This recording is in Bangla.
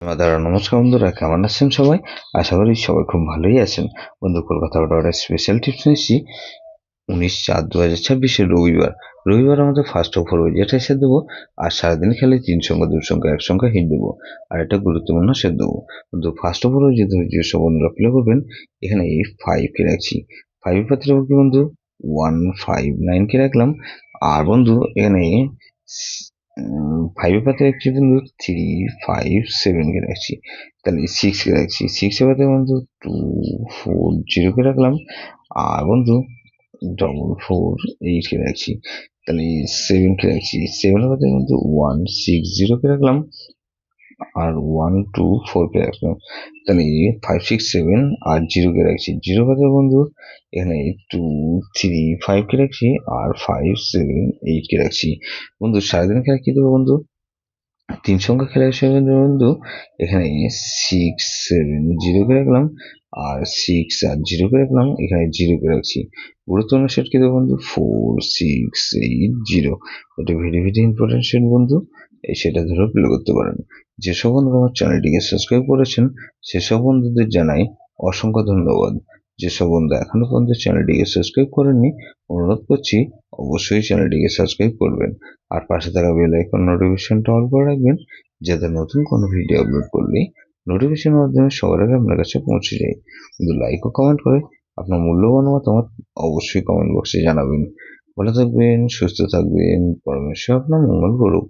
নমস্কার বন্ধুরা, কেমন আছেন সবাই? আশা করি সবাই খুব ভালোই আছেন। বন্ধু, কলকাতা অর্ডারের স্পেশাল টিপস নিচ্ছি 19/4/2026 রবিবার আমাদের ফার্স্ট অফার ওই যেটা এসে দেবো। আর সারাদিন খেলে 3 সংখ্যা 2 সংখ্যা 1 সংখ্যা হিট দেবো। আর একটা গুরুত্বপূর্ণ সেট দেবো। কিন্তু ফার্স্ট অফার ওই যেসব বন্ধুরা প্লে করবেন, এখানে এই 5 কে রাখছি। 5 পাত্রে কি বন্ধু 159 কে রাখলাম। আর বন্ধু এখানে 5 পাতে রাখছি বন্ধু 357 কে রাখছি। তাহলে 6 কে রাখছি। 6 এর পাতে বন্ধু 240 কে রাখলাম। আর বন্ধু 448 কে রাখছি। তাহলে 7 কে রাখছি। 7 এর পাতে বন্ধু 160 কে রাখলাম। আর 124 কে রাখলাম। তাহলে 567 আর 0 কে রাখছি। 0 পাতে বন্ধু এখানে 235 কে রাখছি। আর 578 কে রাখছি। বন্ধু সারাদিন খেলা কি দেবো বন্ধু? 3 সংখ্যা খেলা হিসেবে বন্ধু এখানে 670 কে রাখলাম। আর 6 আর 0 কে রাখলাম। এখানে 0 কে রাখছি। গুরুত্বপূর্ণ সেট কি দেবো বন্ধু? 4680। এটা ভেরি ভেরি ইম্পর্টেন্ট সেট বন্ধু। এই সেটা ধরে প্লে করতে পারেন। যেসব বন্ধু আমার চ্যানেলটিকে সাবস্ক্রাইব করেছেন সেসব বন্ধুদের জানাই অসংখ্য ধন্যবাদ। যেসব বন্ধু এখনো পর্যন্ত চ্যানেলটিকে সাবস্ক্রাইব করেননি, অনুরোধ করছি অবশ্যই চ্যানেলটিকে সাবস্ক্রাইব করবেন। আর পাশে থাকা বেল আইকন নোটিফিকেশনটা অন করে রাখবেন, যাতে নতুন কোনো ভিডিও আপলোড করলে নোটিফিকেশনের মাধ্যমে সবার আগে আপনার কাছে পৌঁছে যায়। কিন্তু লাইক ও কমেন্ট করে আপনার মূল্যবান মতামত অবশ্যই কমেন্ট বক্সে জানাবেন। ভালো থাকবেন, সুস্থ থাকবেন, পরমেশ্বর আপনার মঙ্গল করুক।